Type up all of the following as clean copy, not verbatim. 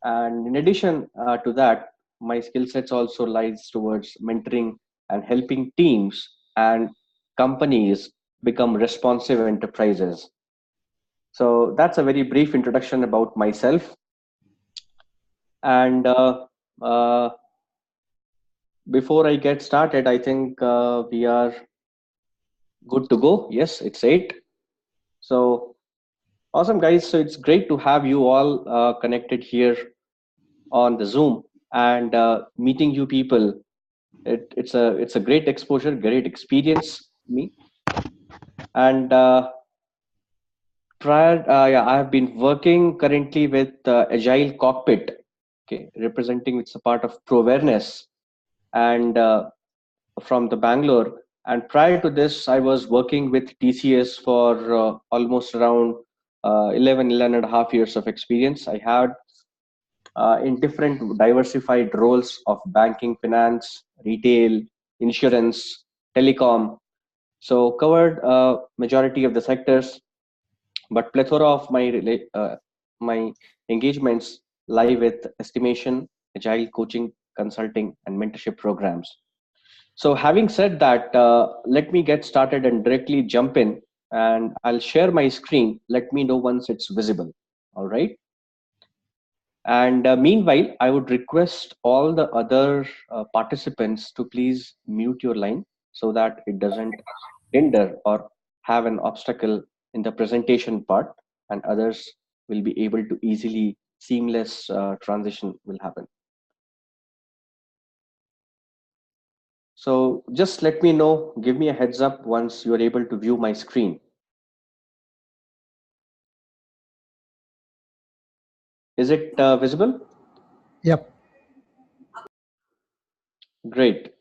And in addition to that, my skill sets also lies towards mentoring and helping teams and companies become responsive enterprises. So that's a very brief introduction about myself. And uh, before I get started, I think we are good to go. Yes, it's 8. So awesome, guys. So it's great to have you all connected here on the Zoom and meeting you people. It's a great exposure, great experience for me. And yeah, I have been working currently with Agile Cockpit, okay, representing it's a part of Prowareness and from the Bangalore. And prior to this, I was working with TCS for almost around 11 and a half years of experience. I had in different diversified roles of banking, finance, retail, insurance, telecom. So covered majority of the sectors, but plethora of my engagements lie with estimation, agile coaching, consulting, and mentorship programs. So having said that, let me get started and directly jump in, and I'll share my screen. Let me know once it's visible. All right. And meanwhile, I would request all the other participants to please mute your line so that it doesn't hinder or have an obstacle in the presentation part, and others will be able to easily seamless transition will happen. So just let me know, give me a heads up once you are able to view my screen. Is it visible? Yep. Great.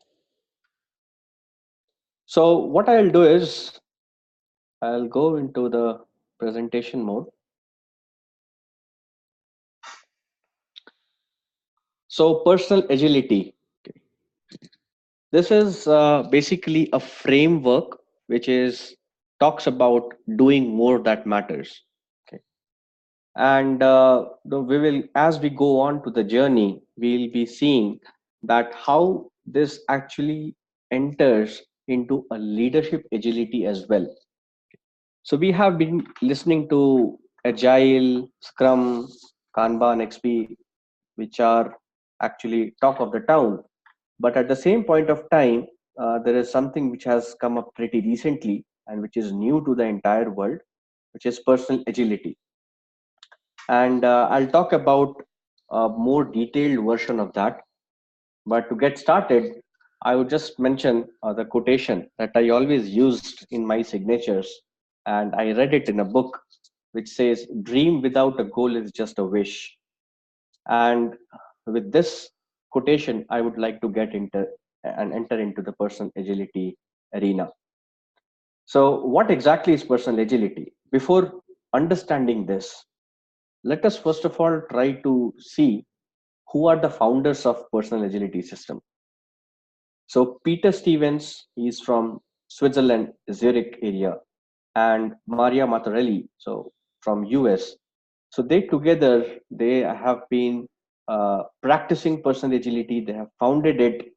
So what I'll do is I'll go into the presentation mode. So personal agility. This is basically a framework which is talks about doing more that matters. Okay. And we will, as we go on to the journey, we'll be seeing that how this actually enters into a leadership agility as well. So we have been listening to Agile, Scrum, Kanban, XP, which are actually talk of the town. But at the same point of time, there is something which has come up pretty recently and which is new to the entire world, which is personal agility. And I'll talk about a more detailed version of that. But to get started, I would just mention the quotation that I always used in my signatures. And I read it in a book which says, "Dream without a goal is just a wish." And with this quotation, I would like to get into and enter into the personal agility arena. So, what exactly is personal agility? Before understanding this, let us first of all try to see who are the founders of personal agility system. So, Peter Stevens, is from Switzerland, Zurich area, and Maria Matarelli, so from US. So they have been practicing personal agility. They have founded it,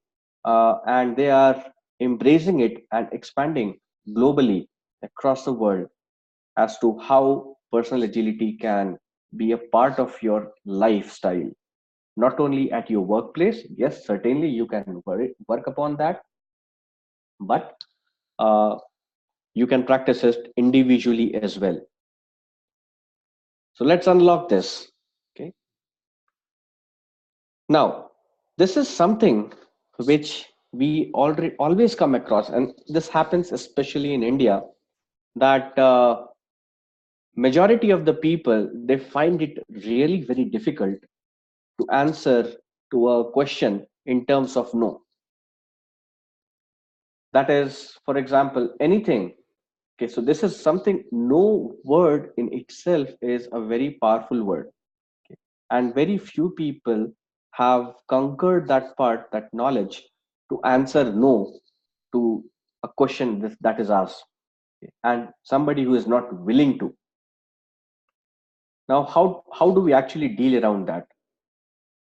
and they are embracing it and expanding globally across the world as to how personal agility can be a part of your lifestyle, not only at your workplace. Yes, certainly you can work upon that, but uh, you can practice it individually as well. So let's unlock this. Okay. Now, this is something which we already always come across, and this happens especially in India, that majority of the people they find it really very difficult to answer to a question in terms of no. That is, for example, anything. Okay, so this is something. No word in itself is a very powerful word, and very few people have conquered that part, that knowledge, to answer no to a question that is asked, and somebody who is not willing to. Now how do we actually deal around that?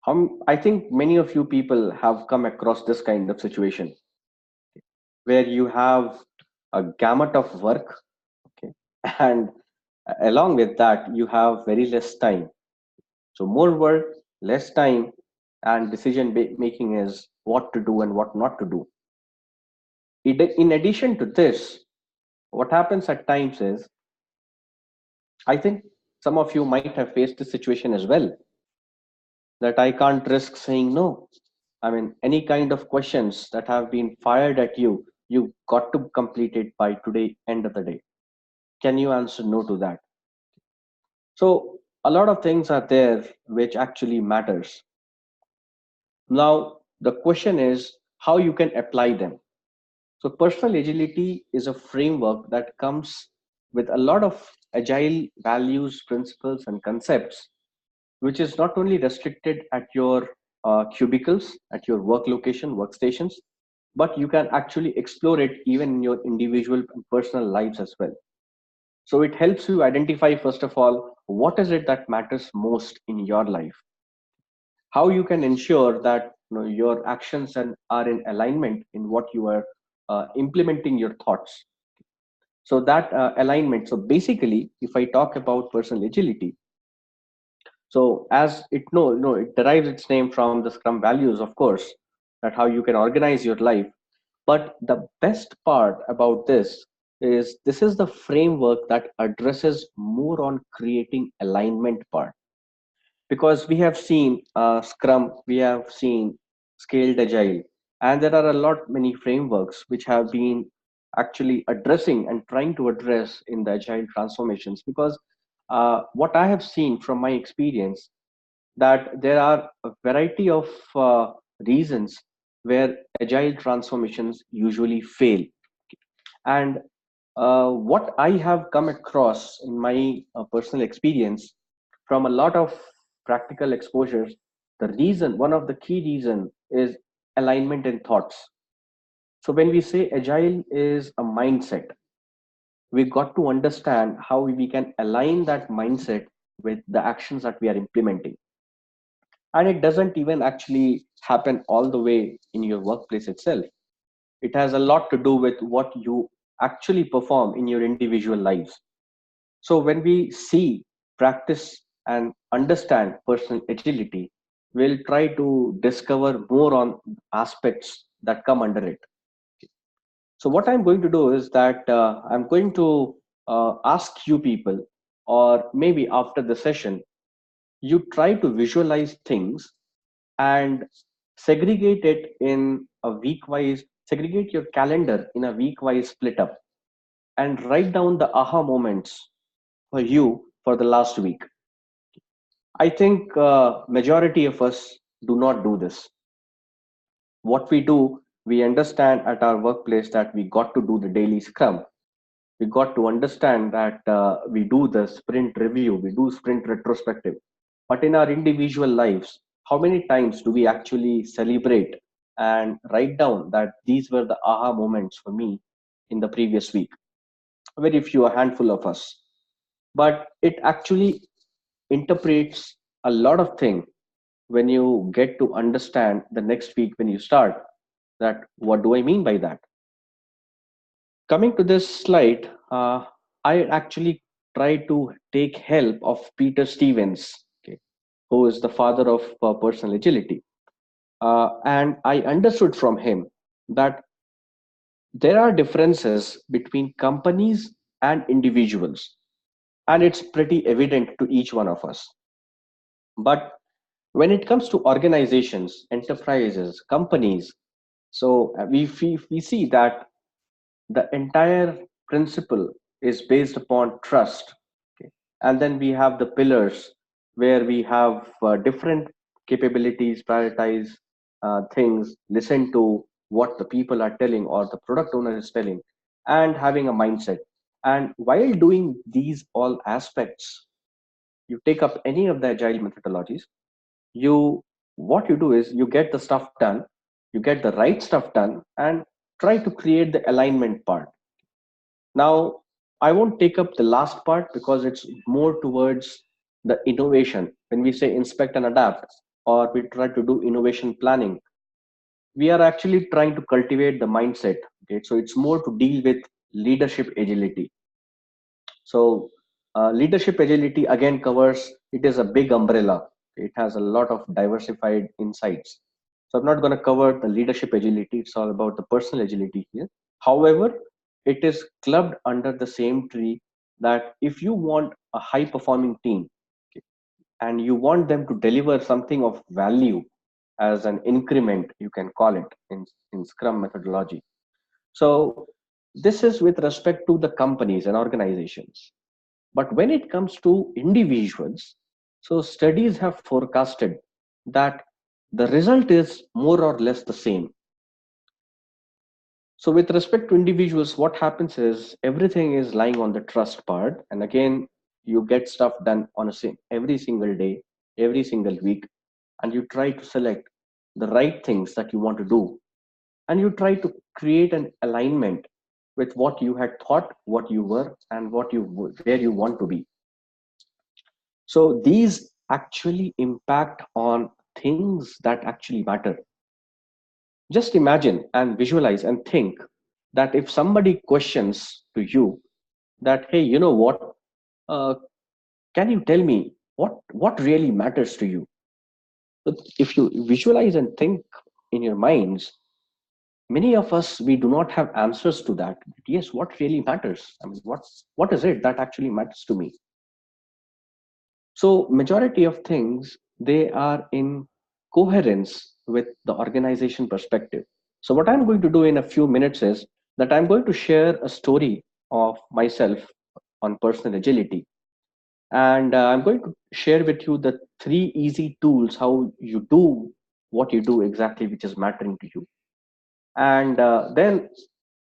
I think many of you people have come across this kind of situation where you have a gamut of work, okay, and along with that, you have very less time. So more work, less time, and making is what to do and what not to do. In addition to this, what happens at times is, I think some of you might have faced this situation as well, that I can't risk saying no. I mean, any kind of questions that have been fired at you, you got to complete it by today, end of the day. Can you answer no to that? So a lot of things are there which actually matters. Now, the question is how you can apply them. So personal agility is a framework that comes with a lot of agile values, principles, and concepts, which is not only restricted at your cubicles, at your work location, workstations, but you can actually explore it even in your individual and personal lives as well. So it helps you identify, first of all, what is it that matters most in your life, how you can ensure that your actions are in alignment in what you are implementing your thoughts. So that alignment. So basically, if I talk about personal agility, so as it no, it derives its name from the Scrum values, of course, that how you can organize your life. But the best part about this is the framework that addresses more on creating alignment part, because we have seen Scrum, we have seen Scaled Agile, and there are a lot many frameworks which have been actually addressing and trying to address in the Agile transformations. Because what I have seen from my experience, that there are a variety of reasons where Agile transformations usually fail. And what I have come across in my personal experience from a lot of practical exposures, one of the key reason is alignment in thoughts. So when we say agile is a mindset, we got to understand how we can align that mindset with the actions that we are implementing. And it doesn't even actually happen all the way in your workplace itself. It has a lot to do with what you actually perform in your individual lives. So when we see, practice, and understand personal agility, we'll try to discover more on aspects that come under it. So what I'm going to do is that I'm going to ask you people, or maybe after the session, you try to visualize things and segregate it in a week wise, segregate your calendar in a week wise split up, and write down the aha moments for you for the last week. I think majority of us do not do this. What we do, we understand at our workplace that we got to do the daily scrum. We got to understand that we do the sprint review, we do sprint retrospective. But in our individual lives, how many times do we actually celebrate and write down that these were the aha moments for me in the previous week? Very few, a handful of us. But it actually interprets a lot of things when you get to understand the next week when you start, that what do I mean by that. Coming to this slide, I actually try to take help of Peter Stevens, okay, who is the father of personal agility, and I understood from him that there are differences between companies and individuals, and it's pretty evident to each one of us. But when it comes to organizations, enterprises, companies, so we see that the entire principle is based upon trust. Okay. And then we have the pillars where we have different capabilities, prioritize things, listen to what the people are telling or the product owner is telling, and having a mindset. And while doing these all aspects, you take up any of the agile methodologies, you what you do is you get the stuff done, you get the right stuff done, and try to create the alignment part. Now, I won't take up the last part because it's more towards the innovation. When we say inspect and adapt, or we try to do innovation planning, we are actually trying to cultivate the mindset. Okay, so it's more to deal with leadership agility. So leadership agility again covers, it is a big umbrella. It has a lot of diversified insights. So I'm not going to cover the leadership agility. It's all about the personal agility here. However, it is clubbed under the same tree that if you want a high performing team, okay, and you want them to deliver something of value as an increment, you can call it in Scrum methodology. So this is with respect to the companies and organizations. But when it comes to individuals, so studies have forecasted that the result is more or less the same. So with respect to individuals, what happens is everything is lying on the trust part. And again, you get stuff done on every single day, every single week, and you try to select the right things that you want to do. And you try to create an alignment with what you had thought, what you were, and where you want to be. So these actually impact on things that actually matter. Just imagine and visualize and think that if somebody questions to you that, hey, you know what, uh, can you tell me what really matters to you? So if you visualize and think in your minds, many of us, we do not have answers to that. Yes, what really matters? I mean, what is it that actually matters to me? So majority of things, they are in coherence with the organization perspective. So what I'm going to do in a few minutes is that I'm going to share a story of myself on personal agility. And I'm going to share with you the three easy tools how you do what you do exactly, which is mattering to you. And then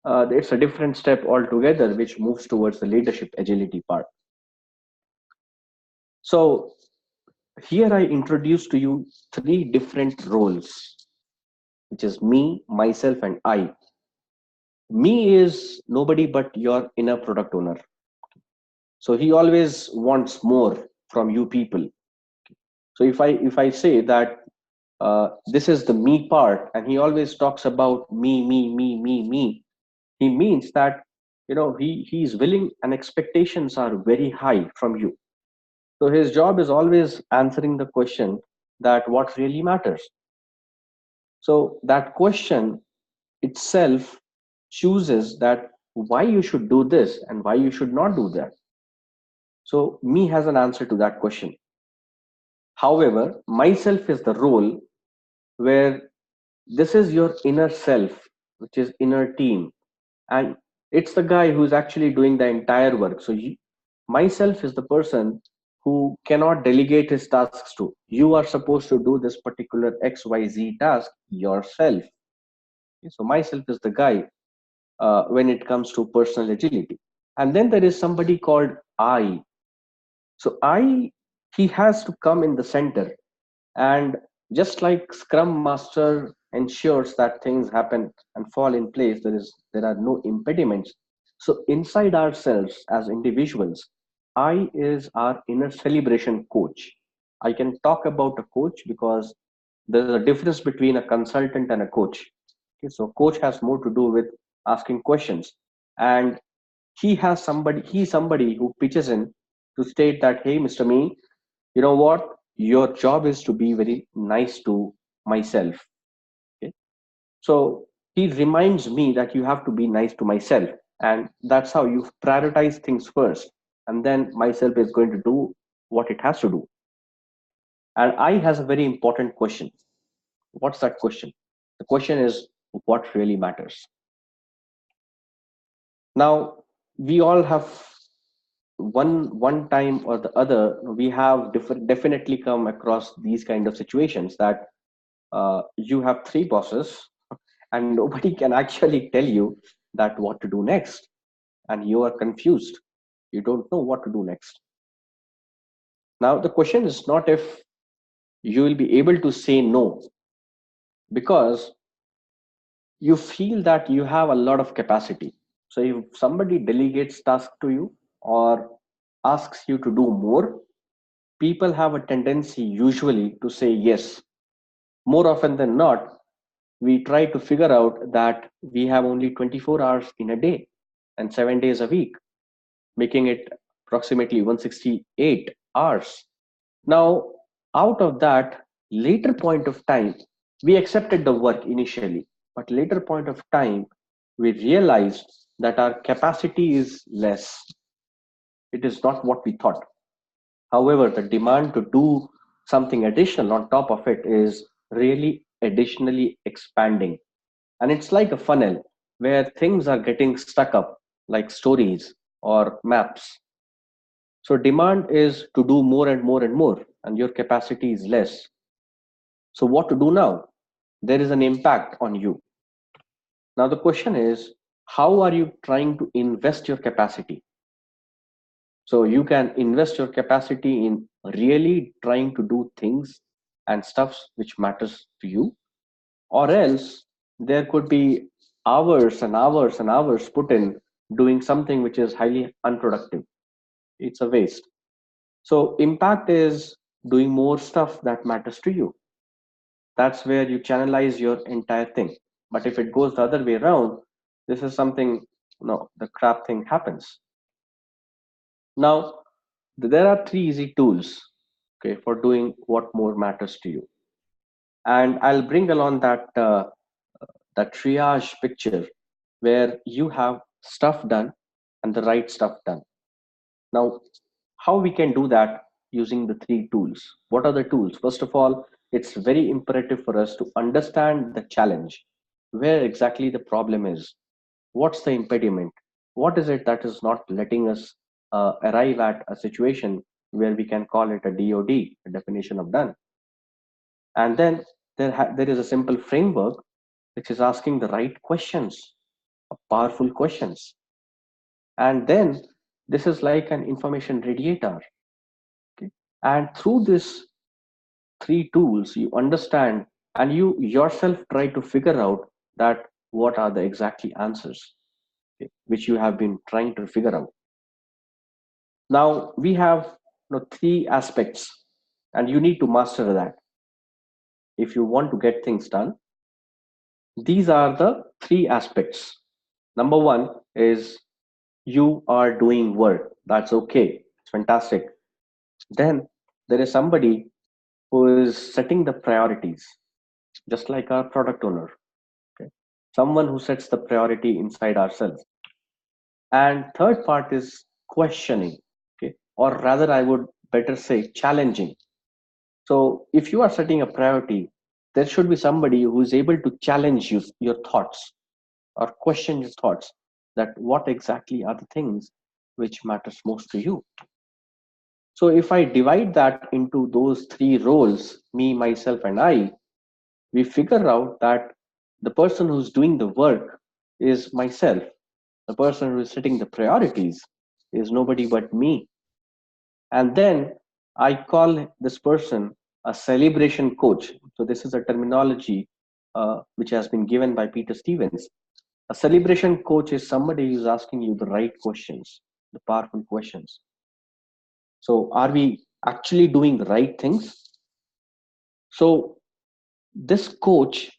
it's a different step altogether, which moves towards the leadership agility part. So here I introduce to you three different roles, which is me, myself, and I. Me is nobody but your inner product owner. So he always wants more from you people. So if I say that this is the me part, and he always talks about me, me, me, me, me, he means that he's willing and expectations are very high from you. So his job is always answering the question that what really matters. So that question itself chooses that why you should do this and why you should not do that. So me has an answer to that question. However, myself is the role where this is your inner self, which is inner team, and it's the guy who's actually doing the entire work. So myself is the person who cannot delegate his tasks to. You are supposed to do this particular XYZ task yourself. So myself is the guy when it comes to personal agility. And then there is somebody called I. So I, he has to come in the center. And just like Scrum Master ensures that things happen and fall in place, there are no impediments. So inside ourselves as individuals, I is our inner celebration coach. I can talk about a coach because there's a difference between a consultant and a coach. Okay, so coach has more to do with asking questions, and he's somebody who pitches in to state that, hey, Mr. Me, you know what, your job is to be very nice to myself. Okay, so he reminds me that you have to be nice to myself, and that's how you prioritize things first, and then myself is going to do what it has to do. And I has a very important question. What's that question? The question is, what really matters? Now, we all have one time or the other, we have definitely come across these kind of situations that you have three bosses and nobody can actually tell you that what to do next, and you are confused, you don't know what to do next. Now the question is not if you will be able to say no, because you feel that you have a lot of capacity. So if somebody delegates task to you or asks you to do more, people have a tendency usually to say yes. more often than not, we try to figure out that we have only 24 hours in a day and 7 days a week, making it approximately 168 hours. Now, out of that later point of time, we accepted the work initially, but later point of time, we realized that our capacity is less. It is not what we thought. However, the demand to do something additional on top of it is really additionally expanding. And it's like a funnel where things are getting stuck up, like stories or maps. So demand is to do more and more and more, and your capacity is less. So what to do now? There is an impact on you. Now the question is, how are you trying to invest your capacity? So you can invest your capacity in really trying to do things and stuffs which matters to you, or else there could be hours and hours and hours put in doing something which is highly unproductive. It's a waste. So impact is doing more stuff that matters to you. That's where you channelize your entire thing. But if it goes the other way around, this is something, no, the crap thing happens. Now, there are three easy tools, okay, for doing what more matters to you. And I'll bring along that triage picture where you have stuff done and the right stuff done. Now, how we can do that using the three tools? What are the tools? First of all, it's very imperative for us to understand the challenge, where exactly the problem is, what's the impediment, what is it that is not letting us arrive at a situation where we can call it a DOD, a definition of done. And then there is a simple framework which is asking the right questions, powerful questions. And then this is like an information radiator. Okay? And through this three tools, you understand and you yourself try to figure out that what are the exactly answers, okay, which you have been trying to figure out. Now we have, three aspects, and you need to master that if you want to get things done. These are the three aspects. Number one is you are doing work. That's okay. It's fantastic. Then there is somebody who is setting the priorities, just like our product owner. Okay. Someone who sets the priority inside ourselves. And third part is questioning. Okay. Or rather, I would better say challenging. So if you are setting a priority, there should be somebody who is able to challenge you, your thoughts, or question your thoughts, that what exactly are the things which matters most to you. So if I divide that into those three roles, me, myself, and I, we figure out that the person who's doing the work is myself. The person who is setting the priorities is nobody but me. And then I call this person a celebration coach. So this is a terminology which has been given by Peter Stevens. A celebration coach is somebody who's asking you the right questions, the powerful questions. So are we actually doing the right things? So this coach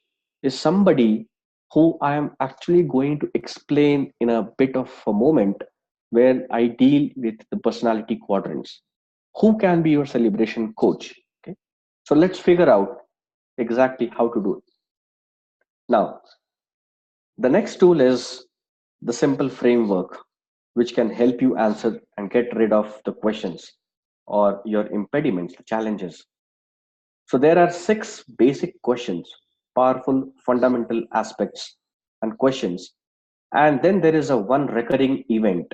is somebody who I am actually going to explain in a bit of a moment, where I deal with the personality quadrants. Who can be your celebration coach? Okay. So let's figure out exactly how to do it. Now, the next tool is the simple framework, which can help you answer and get rid of the questions or your impediments, the challenges. So there are six basic questions, powerful fundamental aspects and questions. And then there is a one recurring event.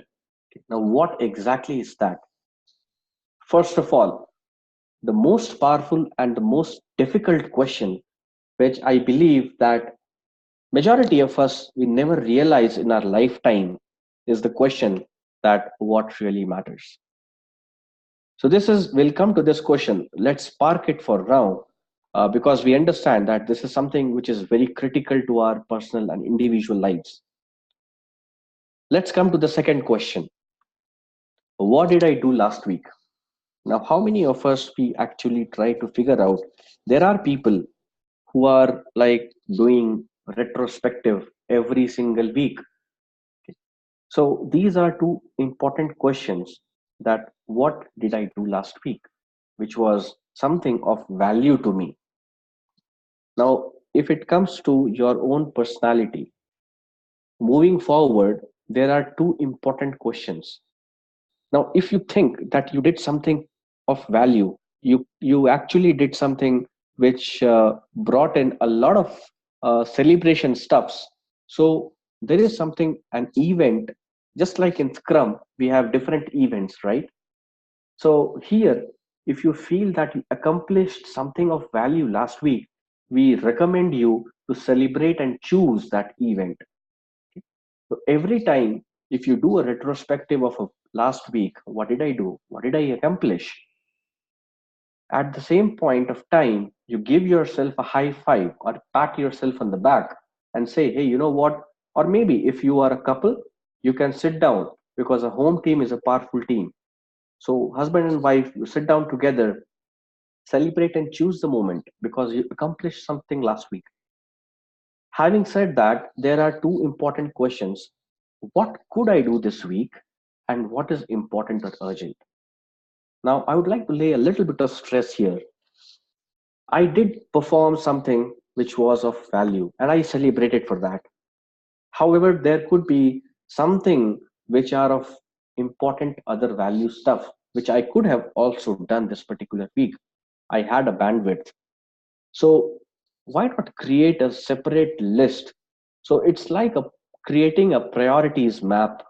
Now, what exactly is that? First of all, the most powerful and the most difficult question, which I believe that majority of us we never realize in our lifetime, is the question that what really matters. So this is, we'll come to this question. Let's park it for now, because we understand that this is something which is very critical to our personal and individual lives. Let's come to the second question. What did I do last week? Now, how many of us we actually try to figure out? There are people who are like doing retrospective every single week. So these are two important questions, that what did I do last week, which was something of value to me. Now, if it comes to your own personality, moving forward, there are two important questions. Now, if you think that you did something of value, you actually did something which brought in a lot of celebration stuffs. So there is something, an event, just like in Scrum, we have different events, right? So here, if you feel that you accomplished something of value last week, we recommend you to celebrate and choose that event. So every time, if you do a retrospective of a last week, what did I do? What did I accomplish? At the same point of time, you give yourself a high five or pat yourself on the back and say, hey, you know what? Or maybe if you are a couple, you can sit down, because a home team is a powerful team. So husband and wife, you sit down together, celebrate and choose the moment because you accomplished something last week. Having said that, there are two important questions. What could I do this week? And what is important or urgent? Now, I would like to lay a little bit of stress here. I did perform something which was of value and I celebrated for that. However, there could be something which are of important other value stuff, which I could have also done this particular week. I had a bandwidth. So why not create a separate list? So it's like creating a priorities map,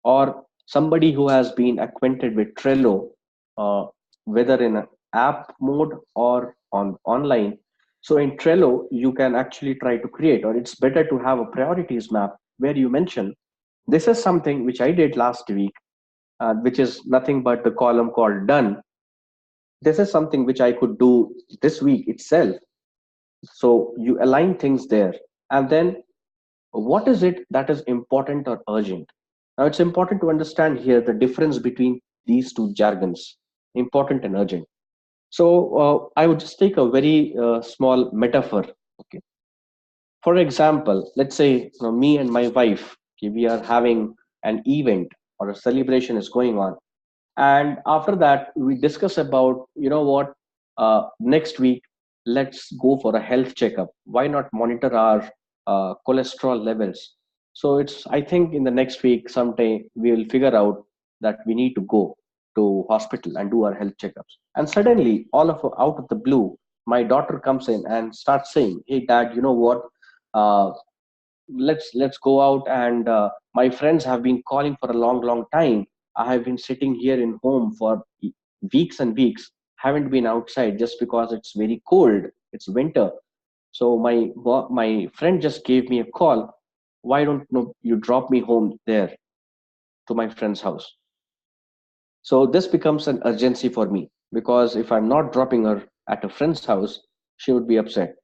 or somebody who has been acquainted with Trello, uh, whether in an app mode or on online. So in Trello, you can actually try to create, or it's better to have a priorities map where you mention this is something which I did last week, which is nothing but the column called done. This is something which I could do this week itself. So you align things there. And then what is it that is important or urgent? Now it's important to understand here the difference between these two jargons, important and urgent. So I would just take a very small metaphor. Okay. For example, let's say, me and my wife, okay, we are having an event or a celebration is going on, and after that we discuss about, you know what, next week let's go for a health checkup. Why not monitor our cholesterol levels? So it's, I think in the next week someday we will figure out that we need to go to hospital and do our health checkups. And suddenly, all of out of the blue, my daughter comes in and starts saying, hey dad, you know what, uh, let's go out, and my friends have been calling for a long time. I have been sitting here in home for weeks and weeks, haven't been outside just because it's very cold, it's winter. So my friend just gave me a call. Why don't you drop me home there to my friend's house? So this becomes an urgency for me, because if I'm not dropping her at a friend's house, she would be upset.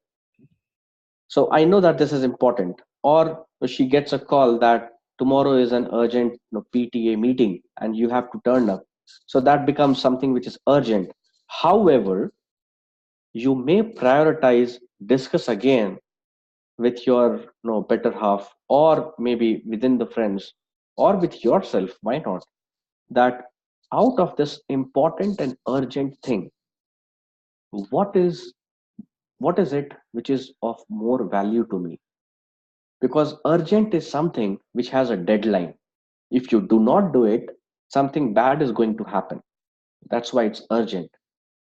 So I know that this is important. Or she gets a call that tomorrow is an urgent, PTA meeting and you have to turn up. So that becomes something which is urgent. However, you may prioritize, discuss again with your, better half, or maybe within the friends, or with yourself. Why not? That out of this important and urgent thing, what is what is it which is of more value to me? Because urgent is something which has a deadline. If you do not do it, something bad is going to happen. That's why it's urgent.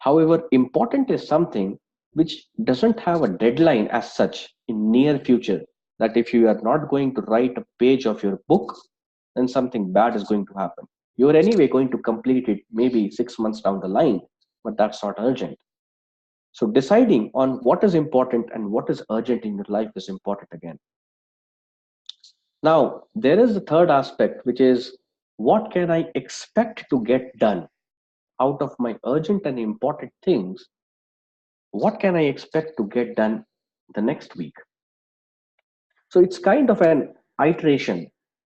However, important is something which doesn't have a deadline as such in near future, that if you are not going to write a page of your book, then something bad is going to happen. You're anyway going to complete it maybe 6 months down the line, but that's not urgent. So deciding on what is important and what is urgent in your life is important again. Now, there is the third aspect, which is what can I expect to get done out of my urgent and important things? What can I expect to get done the next week? So it's kind of an iteration.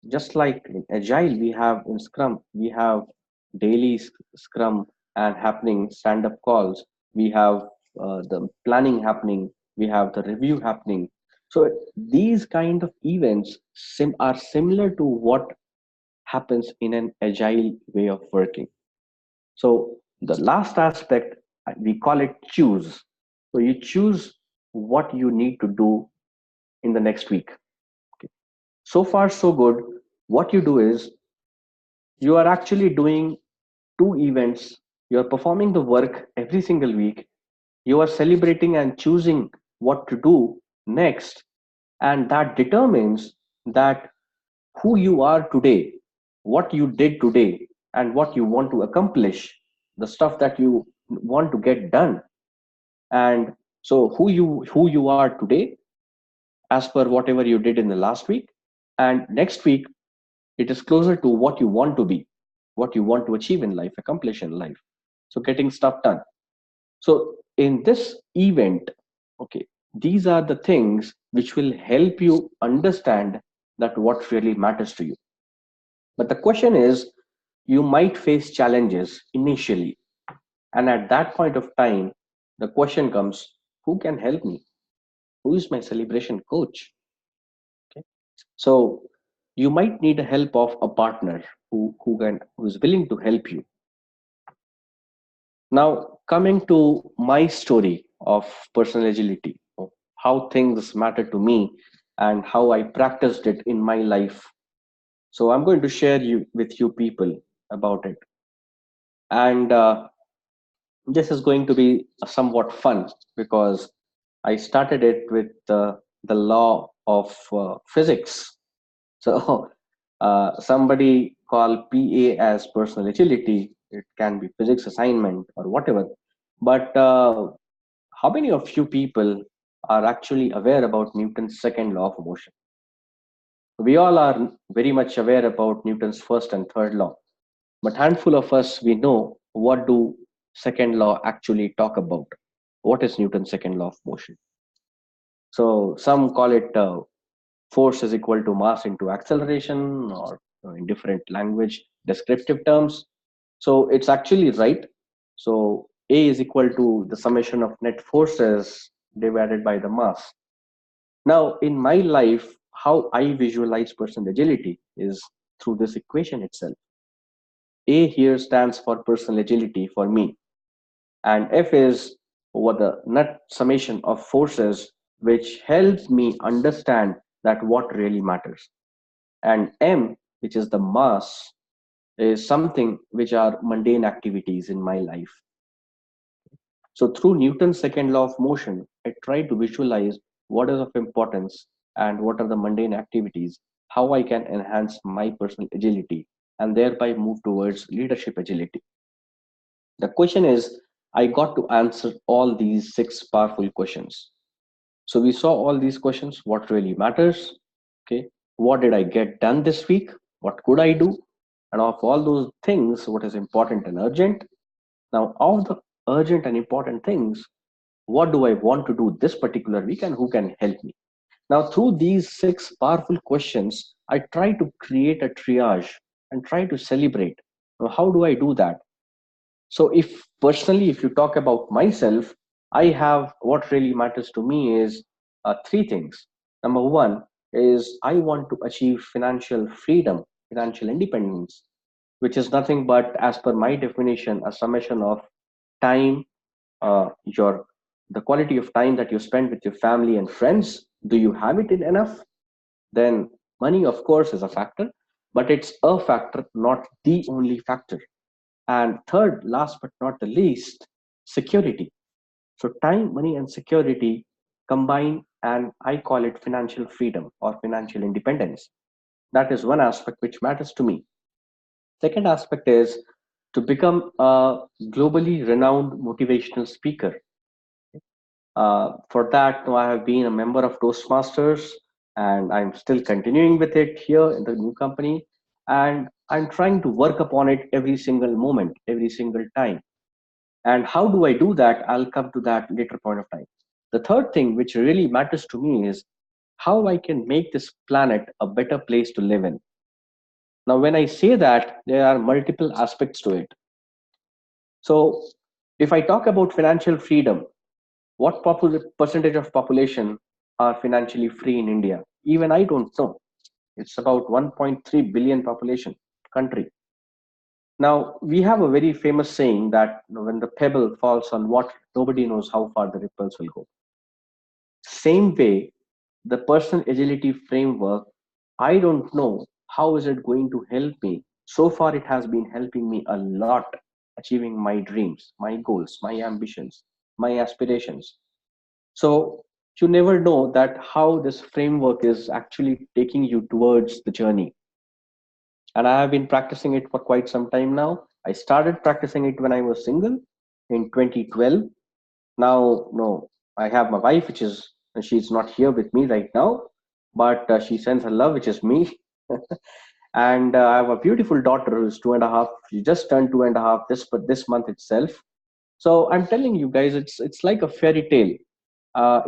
Just like in Agile, we have in Scrum, we have daily Scrum and happening stand up calls. We have the planning happening. we have the review happening. So these kind of events are similar to what happens in an agile way of working. So the last aspect, we call it choose. So you choose what you need to do in the next week. Okay. So far, so good. What you do is you are actually doing two events. You are performing the work every single week. You are celebrating and choosing what to do next. And that determines that who you are today, what you did today, and what you want to accomplish, the stuff that you want to get done. And so who you are today, as per whatever you did in the last week, and next week it is closer to what you want to be, what you want to achieve in life, accomplish in life. So getting stuff done. So in this event, okay, these are the things which will help you understand that what really matters to you. But the question is, you might face challenges initially. And at that point of time, the question comes, who can help me? Who is my celebration coach? Okay. So you might need the help of a partner who is willing to help you. Now, coming to my story of personal agility, how things matter to me and how I practiced it in my life. So I'm going to share you with you people about it. And this is going to be somewhat fun because I started it with the law of physics. So somebody call PA as personal agility. It can be physics assignment or whatever. But how many of you people are actually aware about Newton's second law of motion? We all are very much aware about Newton's first and third law, but handful of us we know what do second law actually talk about. What is Newton's second law of motion? So some call it force is equal to mass into acceleration, or in different language descriptive terms. So it's actually right. So A is equal to the summation of net forces divided by the mass. Now in my life, how I visualize personal agility is through this equation itself. A here stands for personal agility for me, and F is over the net summation of forces, which helps me understand that what really matters. And M, which is the mass, is something which are mundane activities in my life. So through Newton's second law of motion, I try to visualize what is of importance and what are the mundane activities, how I can enhance my personal agility and thereby move towards leadership agility. The question is, I got to answer all these six powerful questions. So we saw all these questions: what really matters? Okay, what did I get done this week? What could I do? And of all those things, what is important and urgent? Now, of the urgent and important things, what do I want to do this particular week and who can help me? Now, through these six powerful questions, I try to create a triage and try to celebrate. Now, how do I do that? So if personally, if you talk about myself, I have, what really matters to me is three things. Number one is I want to achieve financial freedom, financial independence, which is nothing but, as per my definition, a summation of time, your the quality of time that you spend with your family and friends. Do you have it in enough? Then money, of course, is a factor, but it's a factor, not the only factor. And third, last but not the least, security. So time, money, and security combine, and I call it financial freedom or financial independence. That is one aspect which matters to me. Second aspect is to become a globally renowned motivational speaker. For that, I have been a member of Toastmasters, and I'm still continuing with it here in the new company. And I'm trying to work upon it every single moment, every single time. And how do I do that? I'll come to that later point of time. The third thing which really matters to me is how I can make this planet a better place to live in. Now, when I say that, there are multiple aspects to it. So, if I talk about financial freedom, What percentage of population are financially free in India? Even I don't know. It's about 1.3 billion population country. Now, we have a very famous saying that, when the pebble falls on water, nobody knows how far the ripples will go. Same way, the personal agility framework, I don't know how is it going to help me. So far, it has been helping me a lot achieving my dreams, my goals, my ambitions, my aspirations. So you never know that how this framework is actually taking you towards the journey. And I have been practicing it for quite some time now. I started practicing it when I was single in 2012. Now, no, I have my wife, which is, she's not here with me right now, but she sends her love, which is me. And I have a beautiful daughter who's 2.5. She just turned 2.5 this month itself. So I'm telling you guys, it's like a fairy tale.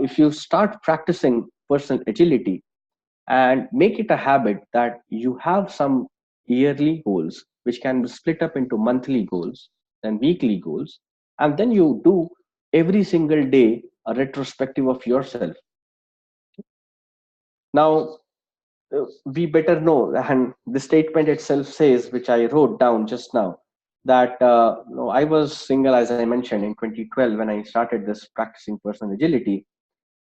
If you start practicing personal agility and make it a habit that you have some yearly goals, which can be split up into monthly goals and weekly goals, and then you do every single day a retrospective of yourself. Now, we better know, and the statement itself says, which I wrote down just now, that I was single, as I mentioned, in 2012 when I started this practicing personal agility.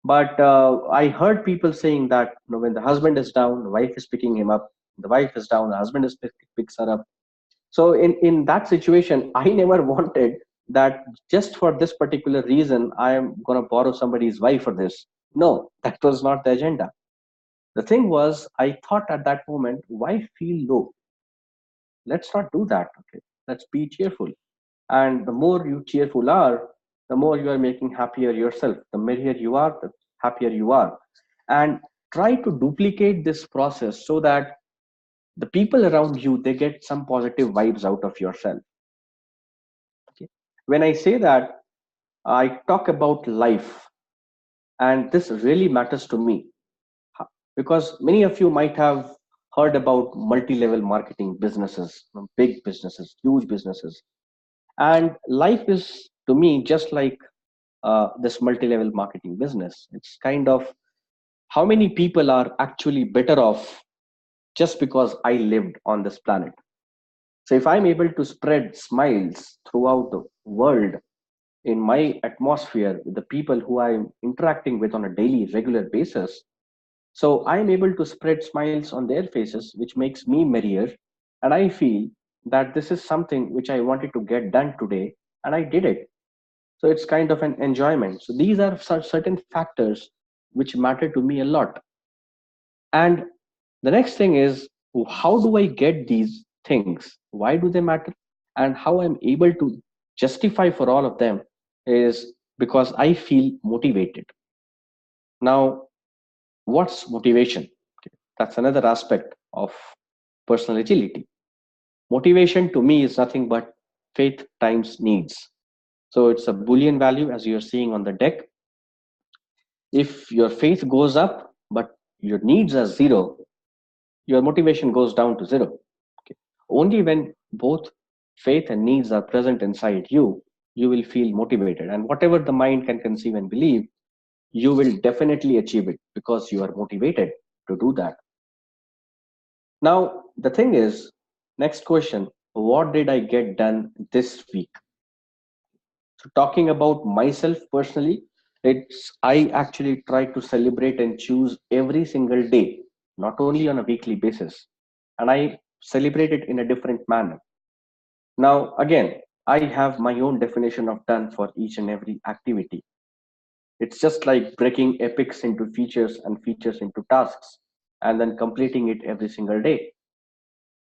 But I heard people saying that, when the husband is down, the wife is picking him up. The wife is down, the husband is picks her up. So in that situation, I never wanted that just for this particular reason I am going to borrow somebody's wife for this. No, that was not the agenda. The thing was, I thought at that moment, why feel low? Let's not do that. Okay, let's be cheerful. And the more you cheerful are, the more you are making happier yourself. The merrier you are, the happier you are. And try to duplicate this process so that the people around you, they get some positive vibes out of yourself. Okay. When I say that, I talk about life, and this really matters to me. Because many of you might have heard about multi-level marketing businesses, big businesses, huge businesses. And life is, to me, just like this multi-level marketing business. It's kind of how many people are actually better off just because I lived on this planet. So if I'm able to spread smiles throughout the world in my atmosphere with the people who I'm interacting with on a daily, regular basis, so I'm able to spread smiles on their faces, which makes me merrier. And I feel that this is something which I wanted to get done today, and I did it. So it's kind of an enjoyment. So these are certain factors which matter to me a lot. And the next thing is, how do I get these things? Why do they matter? And how I'm able to justify for all of them is because I feel motivated. Now, what's motivation? Okay, that's another aspect of personal agility. Motivation to me is nothing but faith times needs. So it's a Boolean value, as you're seeing on the deck. If your faith goes up, but your needs are zero, your motivation goes down to zero. Okay. Only when both faith and needs are present inside you, you will feel motivated. And whatever the mind can conceive and believe, you will definitely achieve it because you are motivated to do that. Now, the thing is, next question, what did I get done this week? So, talking about myself personally, I actually try to celebrate and choose every single day, not only on a weekly basis, and I celebrate it in a different manner. Now, again, I have my own definition of done for each and every activity. It's just like breaking epics into features and features into tasks, and then completing it every single day.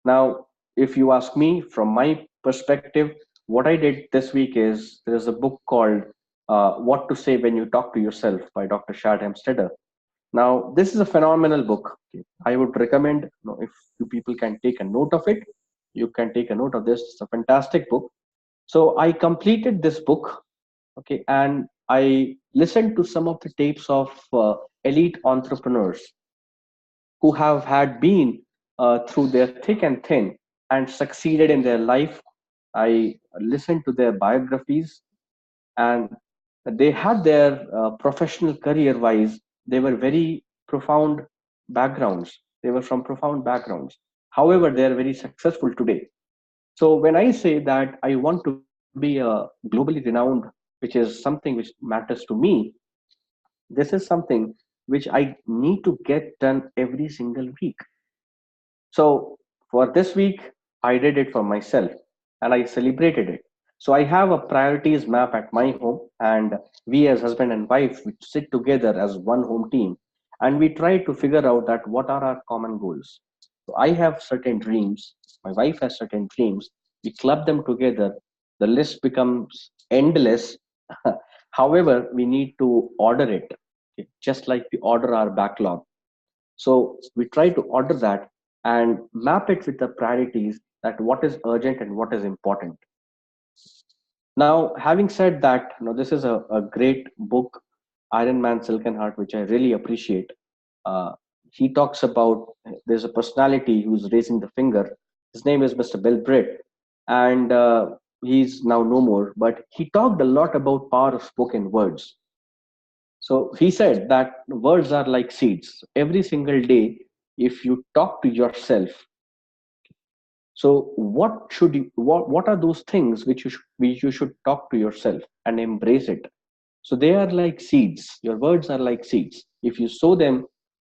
Now, if you ask me from my perspective, what I did this week is there's a book called What to Say When You Talk to Yourself by Dr. Shad Hemstetter. Now, this is a phenomenal book. Okay. I would recommend, if you people can take a note of it, you can take a note of this. It's a fantastic book. So I completed this book, okay, and I listened to some of the tapes of elite entrepreneurs who have had been through their thick and thin and succeeded in their life. I listened to their biographies, and They had their professional career wise, they were very profound backgrounds. They were from profound backgrounds. However, they are very successful today. So when I say that I want to be a globally renowned, which is something which matters to me, this is something which I need to get done every single week. So for this week, I did it for myself and I celebrated it. So I have a priorities map at my home, and we as husband and wife we sit together as one home team, and we try to figure out that what are our common goals. So I have certain dreams, my wife has certain dreams. We club them together. The list becomes endless. However, we need to order it, okay, just like we order our backlog. So we try to order that and map it with the priorities, that what is urgent and what is important. Now, having said that, this is a great book, Iron Man Silken Heart, which I really appreciate. Uh, he talks about there's a personality who's raising the finger. His name is Mr. Bill Britt, and he's now no more. But he talked a lot about power of spoken words. So he said that words are like seeds. Every single day, if you talk to yourself, so what are those things which you should talk to yourself and embrace it? So they are like seeds. Your words are like seeds. If you sow them,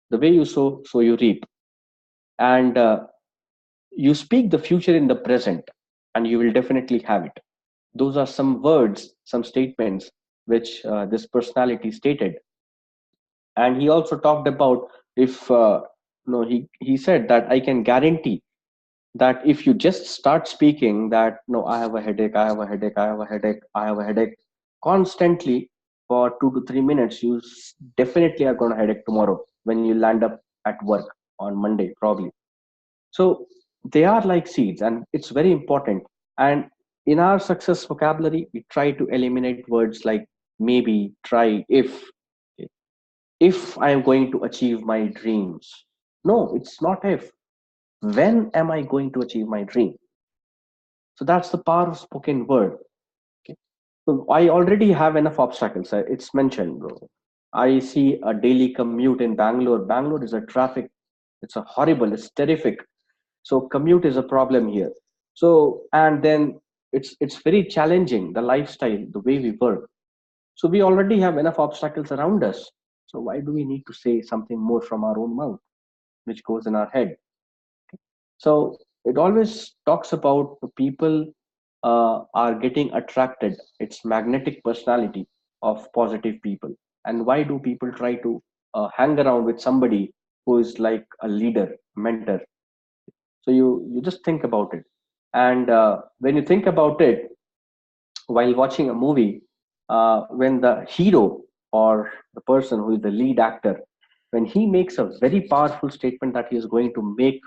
the way you sow, so you reap. And you speak the future in the present, and you will definitely have it. Those are some words, some statements which this personality stated. And he also talked about, if no he said that I can guarantee that if you just start speaking that, no, I have a headache, I have a headache, I have a headache, I have a headache constantly for 2 to 3 minutes, definitely are going to headache tomorrow when you land up at work on Monday probably. So they are like seeds, and it's very important. And in our success vocabulary, we try to eliminate words like maybe, try, if I am going to achieve my dreams. No, it's not if. When am I going to achieve my dream? So that's the power of spoken word. Okay. So I already have enough obstacles. It's mentioned, bro. I see a daily commute in Bangalore. Bangalore is a traffic. It's a horrible. It's terrific. So commute is a problem here. So and then it's very challenging, the lifestyle, the way we work. So we already have enough obstacles around us. So why do we need to say something more from our own mouth, which goes in our head? So it always talks about the people are getting attracted. It's magnetic personality of positive people. And why do people try to hang around with somebody who is like a leader, mentor? So you just think about it. And when you think about it, while watching a movie, when the hero or the person who is the lead actor, when he makes a very powerful statement that he is going to make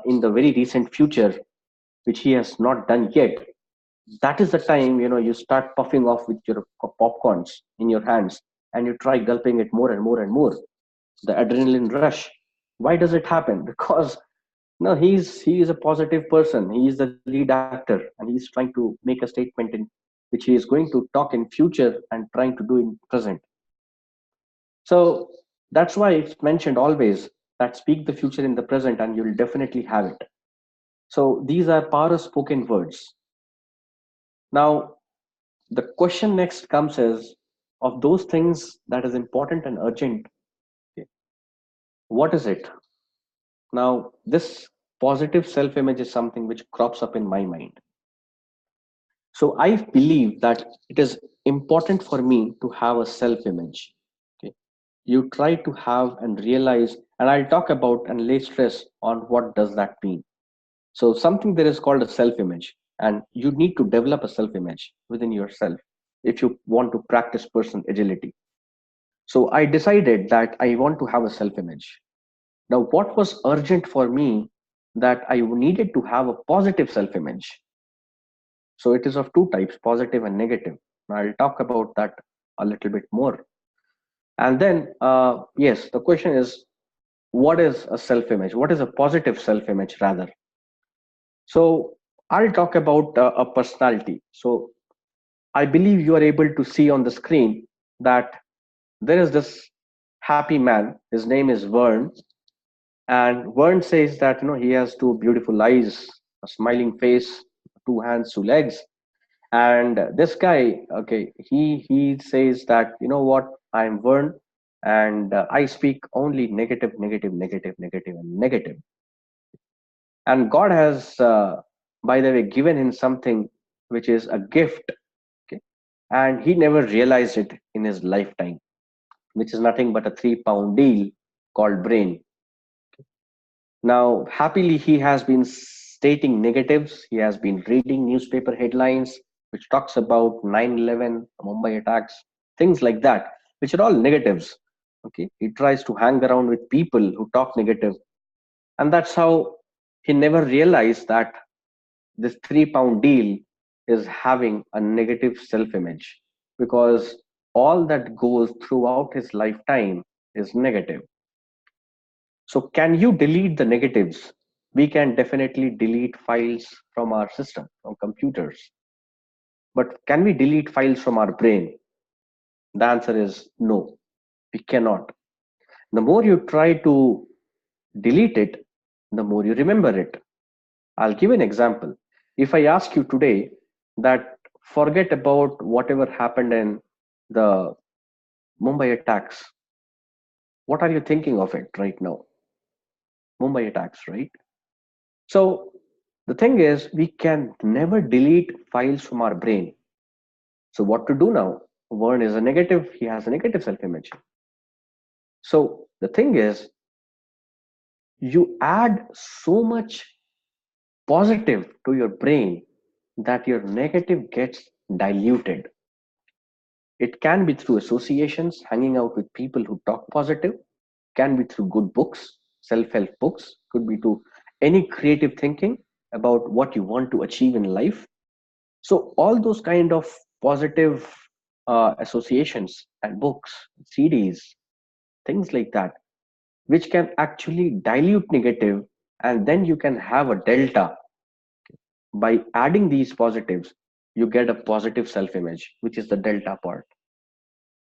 in the very recent future, which he has not done yet, that is the time you start puffing off with your popcorns in your hands, and you try gulping it more and more and more. The adrenaline rush. Why does it happen? Because no, he is a positive person. He is the lead actor, and he's trying to make a statement in which he is going to talk in future and trying to do in present. So that's why it's mentioned always that speak the future in the present, and you'll definitely have it. So these are power of spoken words. Now, the question next comes is, of those things that is important and urgent, okay, what is it? Now, this positive self image is something which crops up in my mind. So I believe that it is important for me to have a self image. Okay. You try to have and realize, and I'll talk about and lay stress on what does that mean. So something there is called a self image, and you need to develop a self image within yourself if you want to practice personal agility. So I decided that I want to have a self image. Now, what was urgent for me, that I needed to have a positive self image. So it is of two types, positive and negative. I'll talk about that a little bit more. And then, yes, the question is, what is a self image? What is a positive self image, rather? So I'll talk about a personality. So I believe you are able to see on the screen that there is this happy man. His name is Vern, and Vern says that he has two beautiful eyes, a smiling face, two hands, two legs. And this guy, okay, he says that what, I'm Vern, and I speak only negative, negative, negative, negative, and negative. And God has, by the way, given him something which is a gift, okay, and he never realized it in his lifetime, which is nothing but a 3 pound deal called brain. Now, happily, he has been stating negatives. He has been reading newspaper headlines, which talks about 9/11, Mumbai attacks, things like that, which are all negatives. Okay, he tries to hang around with people who talk negative, and that's how he never realized that this 3 pound deal is having a negative self-image, because all that goes throughout his lifetime is negative. So can you delete the negatives? We can definitely delete files from our system, from computers. But can we delete files from our brain? The answer is no, we cannot. The more you try to delete it, the more you remember it. I'll give an example. If I ask you today that forget about whatever happened in the Mumbai attacks, what are you thinking of it right now? Mumbai attacks, right? So the thing is, we can never delete files from our brain. So what to do now? Vern is a negative, he has a negative self-image. So the thing is, you add so much positive to your brain that your negative gets diluted. It can be through associations, hanging out with people who talk positive, can be through good books, self-help books, could be to any creative thinking about what you want to achieve in life. So all those kind of positive associations and books, CDs, things like that, which can actually dilute negative, and then you can have a delta. By adding these positives, you get a positive self-image, which is the delta part,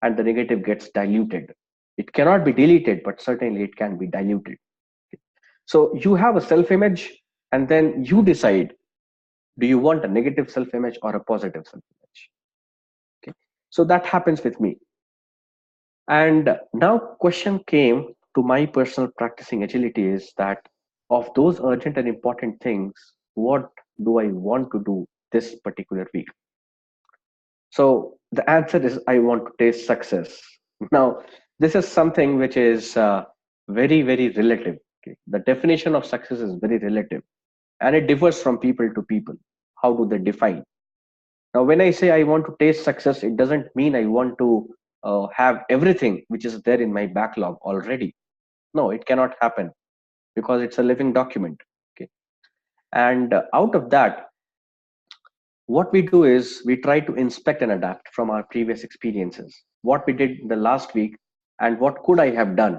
and the negative gets diluted. It cannot be deleted, but certainly it can be diluted. So you have a self-image, and then you decide, do you want a negative self-image or a positive self-image? Okay. So that happens with me. And now question came to my personal practicing agility is that of those urgent and important things, what do I want to do this particular week? So the answer is I want to taste success. Now, this is something which is very, very relative. Okay? The definition of success is very relative, and it differs from people to people. How do they define? Now, when I say I want to taste success, it doesn't mean I want to have everything which is there in my backlog already. No, it cannot happen because it's a living document. Okay. And out of that, what we do is we try to inspect and adapt from our previous experiences, what we did in the last week, and what could I have done.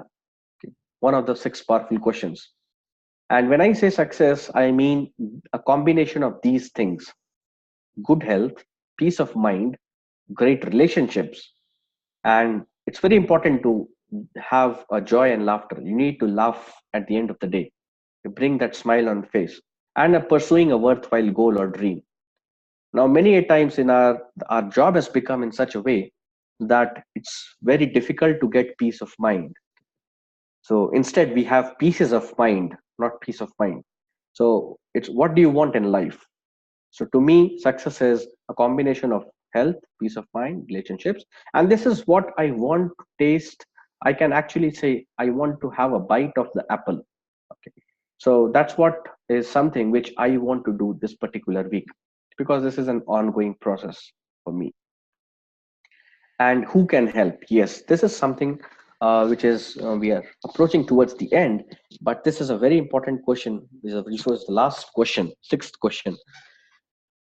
Okay. One of the 6 powerful questions. And when I say success, I mean a combination of these things: good health, peace of mind, great relationships. And it's very important to have a joy and laughter. You need to laugh at the end of the day. You bring that smile on the face, and pursuing a worthwhile goal or dream. Now, many a times in our job has become in such a way that it's very difficult to get peace of mind. So instead, we have pieces of mind, not peace of mind. So it's what do you want in life? So to me, success is a combination of health, peace of mind, relationships. And this is what I want to taste. I can actually say, I want to have a bite of the apple. Okay. So that's what is something which I want to do this particular week, because this is an ongoing process for me. And who can help? Yes, this is something which is we are approaching towards the end, but this is a very important question. This was the last question, sixth question.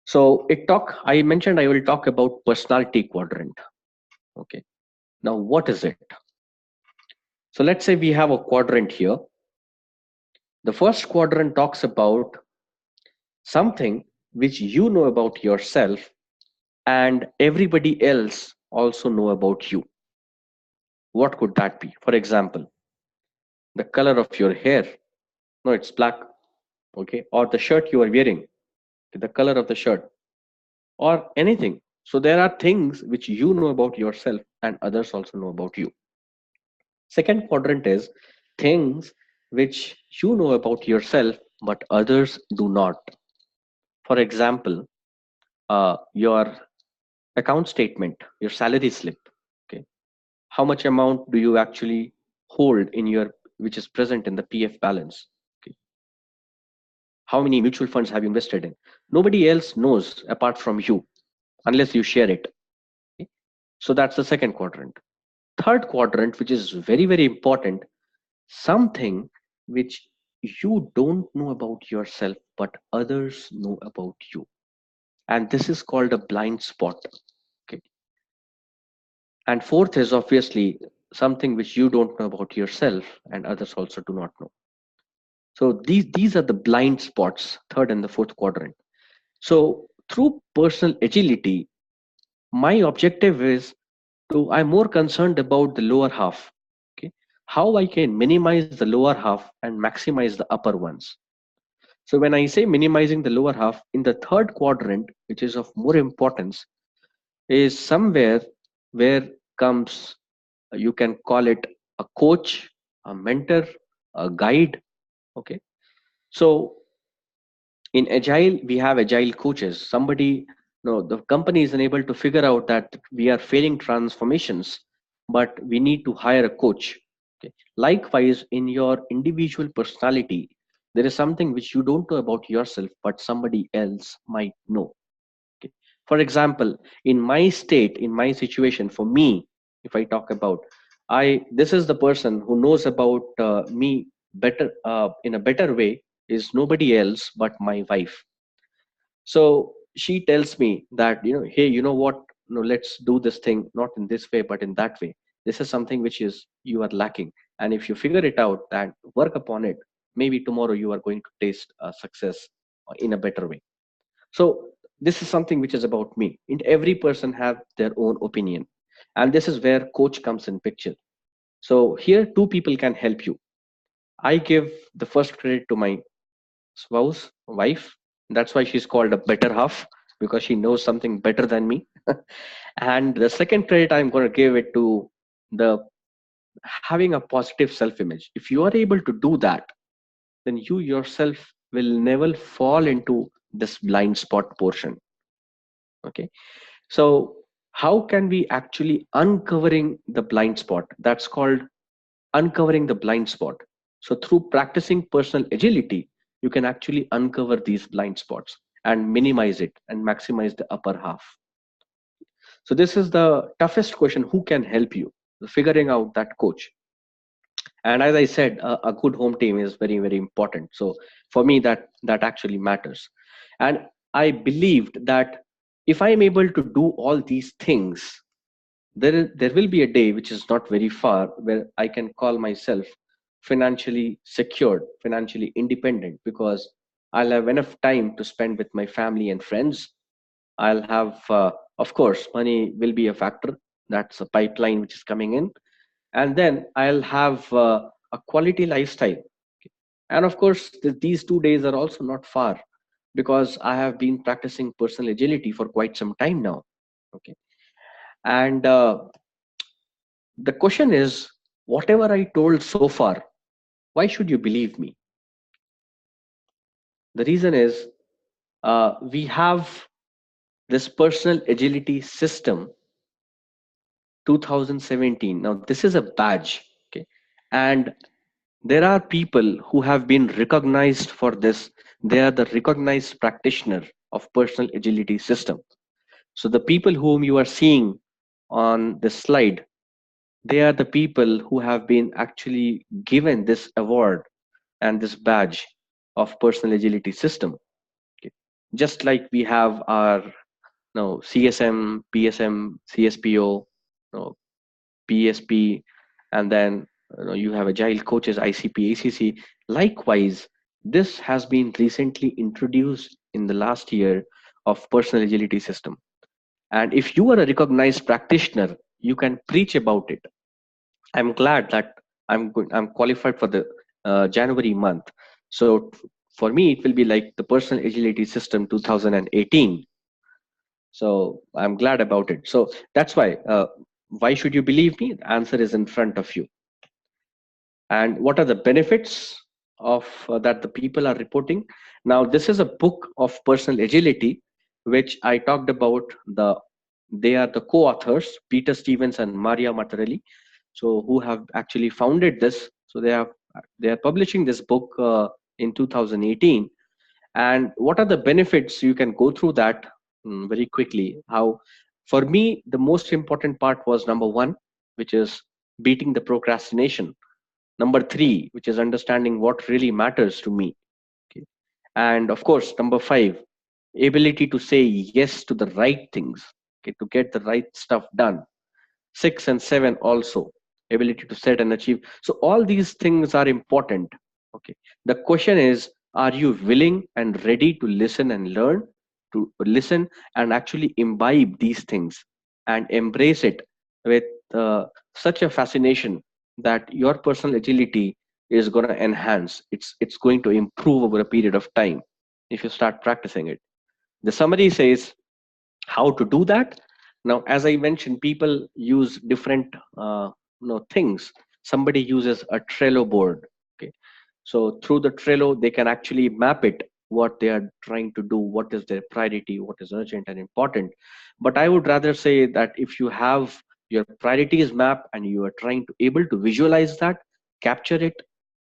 So I mentioned I will talk about personality quadrant. Okay. Now what is it? So let's say we have a quadrant here. The first quadrant talks about something which you know about yourself and everybody else also know about you. What could that be? For example, the color of your hair. No, it's black. Okay. Or the shirt you are wearing, the color of the shirt, or anything. So there are things which you know about yourself and others also know about you. Second quadrant is things which you know about yourself but others do not. For example, your account statement, your salary slip. Okay, how much amount do you actually hold in your, which is present in the PF balance? Okay, how many mutual funds have you invested in? Nobody else knows apart from you unless you share it. Okay? So that's the second quadrant. Third quadrant, which is very, very important, something which you don't know about yourself, but others know about you. And this is called a blind spot. Okay. And fourth is obviously something which you don't know about yourself and others also do not know. So these are the blind spots, third and the fourth quadrant. So through personal agility, my objective is to, I'm more concerned about the lower half. Okay. How I can minimize the lower half and maximize the upper ones. So when I say minimizing the lower half, in the third quadrant, which is of more importance, is somewhere where comes, you can call it a coach, a mentor, a guide. Okay. So in Agile, we have Agile coaches. Somebody, no, the company is unable to figure out that we are failing transformations, but we need to hire a coach. Okay. Likewise, in your individual personality, there is something which you don't know about yourself, but somebody else might know. Okay. For example, in my state, in my situation, for me, if I talk about, this is the person who knows about me better, in a better way, is nobody else but my wife. So she tells me that, hey, you know what, no, let's do this thing not in this way but in that way. This is something which is you are lacking, and if you figure it out and work upon it, maybe tomorrow you are going to taste success in a better way. So this is something which is about me, and every person have their own opinion, and this is where coach comes in picture. So here two people can help you. I give the first credit to my spouse, wife. That's why she's called a better half, because she knows something better than me. And the second credit I'm going to give it to the having a positive self-image. If you are able to do that, then you yourself will never fall into this blind spot portion. Okay. So how can we actually uncovering the blind spot? That's called uncovering the blind spot. So through practicing personal agility, you can actually uncover these blind spots and minimize it and maximize the upper half. So this is the toughest question: who can help you figuring out that coach? And as I said, a good home team is very, very important. So for me, that actually matters. And I believed that if I'm able to do all these things, there will be a day which is not very far where I can call myself financially secured, financially independent, because I'll have enough time to spend with my family and friends. I'll have, of course, money will be a factor. That's a pipeline which is coming in, and then I'll have a quality lifestyle. And of course, these 2 days are also not far, because I have been practicing personal agility for quite some time now. Okay, and the question is, whatever I told so far, why should you believe me? The reason is, we have this personal agility system 2017. Now, this is a badge. Okay. And there are people who have been recognized for this. They are the recognized practitioner of personal agility system. So the people whom you are seeing on this slide, they are the people who have been actually given this award and this badge of personal agility system. Okay. Just like we have our CSM, PSM, CSPO, PSP, and then you have agile coaches, ICP, ACC. Likewise, this has been recently introduced in the last year of personal agility system. And if you are a recognized practitioner, you can preach about it. I'm glad that I'm qualified for the January month. So for me, it will be like the personal agility system 2018. So I'm glad about it. So that's why should you believe me? The answer is in front of you. And what are the benefits of that the people are reporting? Now, this is a book of personal agility, which I talked about. They are the co-authors, Peter Stevens and Maria Martorelli, so who have actually founded this. So they are publishing this book in 2018. And what are the benefits? You can go through that very quickly. How, for me, the most important part was number one, which is beating the procrastination. Number three, which is understanding what really matters to me. Okay. And of course, number five, ability to say yes to the right things, okay, to get the right stuff done. Six and seven also, ability to set and achieve. So all these things are important. Okay. The question is, are you willing and ready to listen and learn, to listen and actually imbibe these things and embrace it with such a fascination that your personal agility is going to enhance, it's going to improve over a period of time if you start practicing it. The summary says how to do that. Now, as I mentioned, people use different things. Somebody uses a Trello board. Okay, so through the Trello, they can actually map it, what they are trying to do, what is their priority, what is urgent and important. But I would rather say that if you have your priorities map and you are trying to able to visualize that, capture it,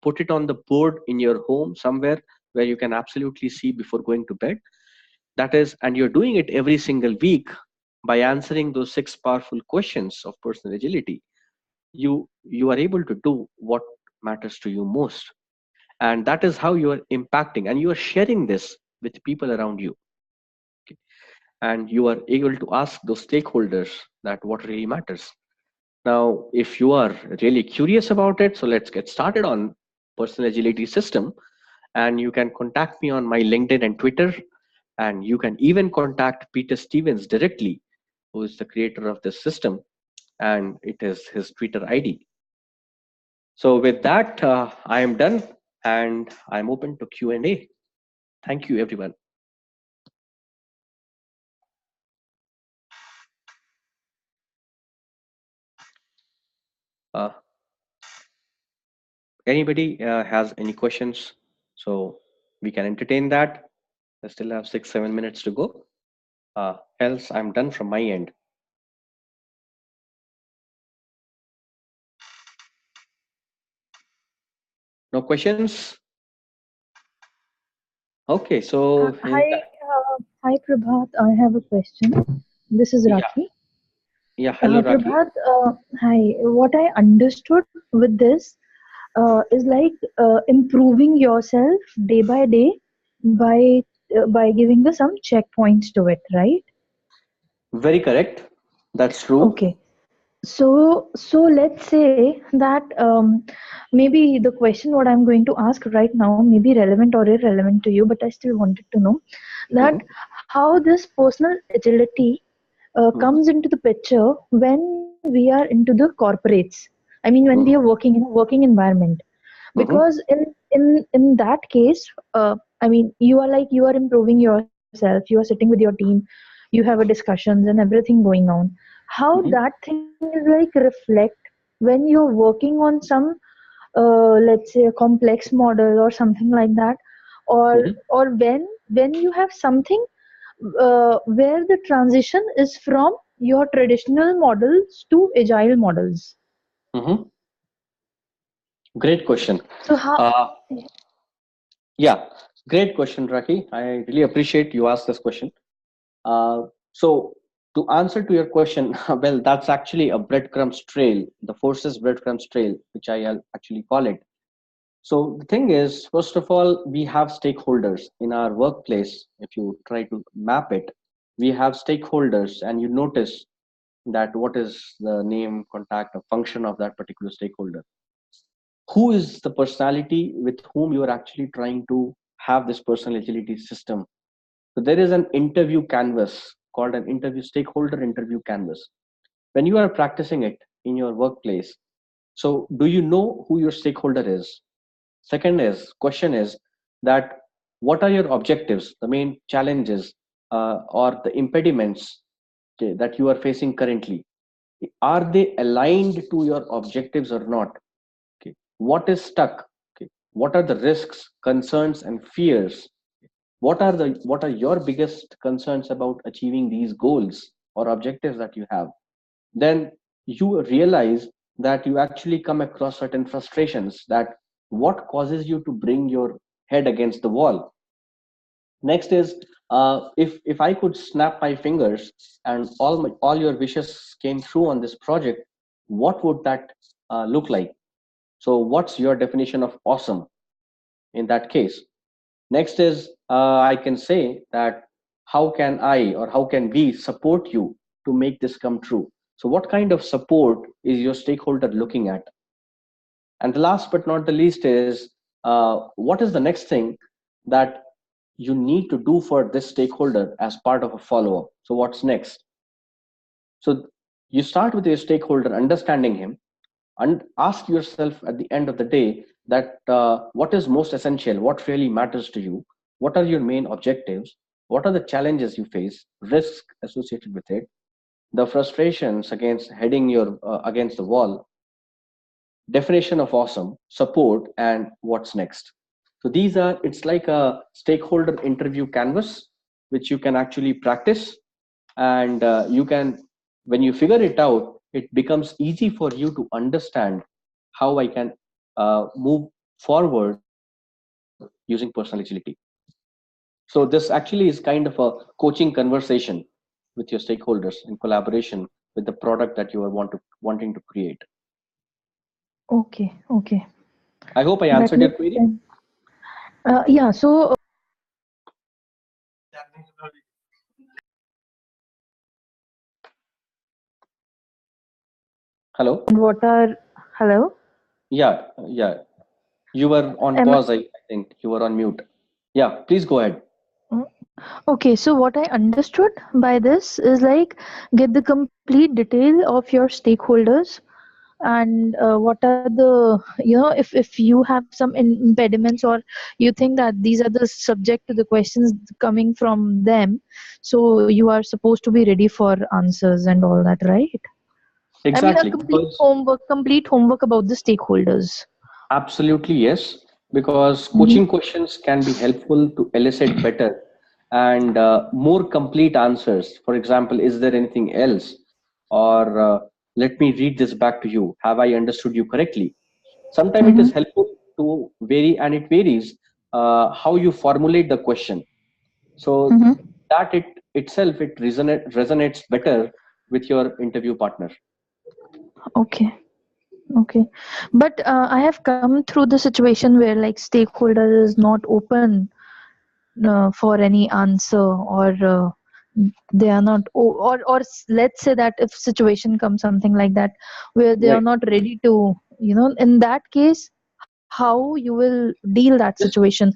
put it on the board in your home somewhere where you can absolutely see before going to bed. That is, and you're doing it every single week by answering those six powerful questions of personal agility. You are able to do what matters to you most, and that is how you are impacting, and you are sharing this with people around you. Okay. And you are able to ask those stakeholders that what really matters. Now, if you are really curious about it, so let's get started on personal agility system. And you can contact me on my LinkedIn and Twitter, and you can even contact Peter Stevens directly, who is the creator of this system, and it is his Twitter ID. So with that, I am done, and I'm open to Q&A. Thank you, everyone. Uh, Anybody has any questions? So we can entertain that. I still have 6-7 minutes to go. Else, I'm done from my end. No questions? Okay, so in Hi, hi Prabhat. I have a question. This is yeah, Rakhi. yeah. Hello, Raki. Prabhat, hi. What I understood with this is like improving yourself day by day by by giving the some checkpoints to it, right? Very correct. That's true. Okay. So let's say that maybe the question what I'm going to ask right now may be relevant or irrelevant to you, but I still wanted to know that Mhm, how this personal agility mhm, comes into the picture when we are into the corporates. I mean, when we are mhm, working in a working environment, mhm, because in that case, I mean, you are like you are improving yourself. You are sitting with your team, you have a discussions and everything going on. How mhm, that thing is like reflect when you're working on some let's say a complex model or something like that, mhm, or when you have something where the transition is from your traditional models to agile models. mhm. Great question. So how? Uh, yeah, great question, Raki. I really appreciate you asked this question. So to answer to your question, well, that's actually a breadcrumbs trail, the forces breadcrumbs trail, which I'll actually call it. So the thing is, first of all, we have stakeholders in our workplace. If you try to map it, we have stakeholders, and you notice that what is the name, contact, or function of that particular stakeholder. Who is the personality with whom you are actually trying to have this personal agility system? So there is an interview canvas called an interview stakeholder interview canvas. When you are practicing it in your workplace, so do you know who your stakeholder is? Second is question is that what are your objectives, the main challenges or the impediments, okay, that you are facing currently? Are they aligned to your objectives or not? Okay. What is stuck? Okay. What are the risks, concerns, and fears? What are your biggest concerns about achieving these goals or objectives that you have? Then you realize that you actually come across certain frustrations, that what causes you to bring your head against the wall. Next is, if I could snap my fingers and all your wishes came true on this project, what would that look like? So what's your definition of awesome in that case? Next is, I can say that how can I or how can we support you to make this come true? So what kind of support is your stakeholder looking at? And the last but not the least is, what is the next thing that you need to do for this stakeholder as part of a follow-up? So what's next? So you start with your stakeholder, understanding him, and ask yourself at the end of the day that what is most essential, what really matters to you, what are your main objectives, what are the challenges you face, risks associated with it, the frustrations against heading your against the wall, definition of awesome, support, and what's next. So these are, it's like a stakeholder interview canvas which you can actually practice, and you can, when you figure it out, it becomes easy for you to understand how I can move forward using personal agility. So this actually is kind of a coaching conversation with your stakeholders in collaboration with the product that you are wanting to create. Okay, okay. I hope I That answered your makes query. sense. Yeah, so Hello. what are, hello? Yeah. You were on Am pause. I think you were on mute. Yeah, please go ahead. Okay, so what I understood by this is like get the complete detail of your stakeholders and what are the, if you have some impediments or you think that these are the subject to the questions coming from them, so you are supposed to be ready for answers and all that, right? I mean, a Exactly. Because complete homework about the stakeholders. absolutely yes. Because Mm-hmm. coaching questions can be helpful to elicit better and more complete answers. For example, is there anything else? Or let me read this back to you. Have I understood you correctly? Sometimes it is Mm-hmm. helpful to vary, and it varies how you formulate the question. So Mm-hmm. that it itself it resonates better with your interview partner. Okay. Okay, but I have come through the situation where like stakeholder is not open for any answer, or they are not, let's say that if situation comes something like that where they are Right. not ready to, in that case, how you will deal that Just situation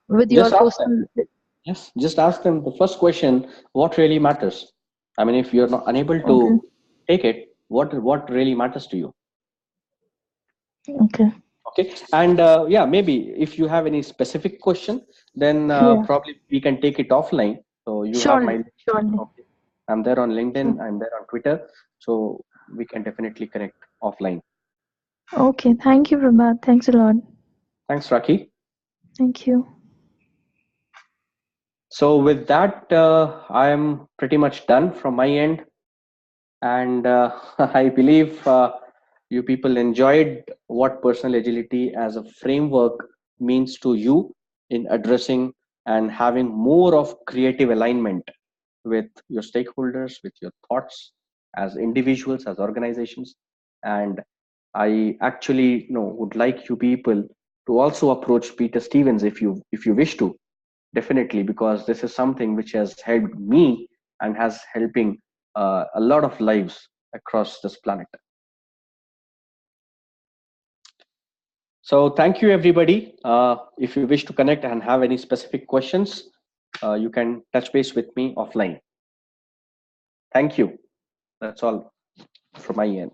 with your just ask them. personal. Yes, just ask them the first question, what really matters? I mean, if you're not unable Okay. to take it, what really matters to you? Okay. Okay. And yeah, maybe if you have any specific question, then Yeah. probably we can take it offline. So you have my, Surely. Surely. okay. I'm there on LinkedIn, Sure. I'm there on Twitter, so we can definitely connect offline. Okay. Thank you, Prabhat. Thanks a lot. Thanks, Raki. Thank you. So with that, I'm pretty much done from my end, and I believe you people enjoyed what personal agility as a framework means to you in addressing and having more of creative alignment with your stakeholders, with your thoughts as individuals, as organizations. And I actually, would like you people to also approach Peter Stevens if you wish to, definitely, because this is something which has helped me and has helping a lot of lives across this planet. So thank you, everybody. If you wish to connect and have any specific questions, you can touch base with me offline. Thank you. That's all from my end.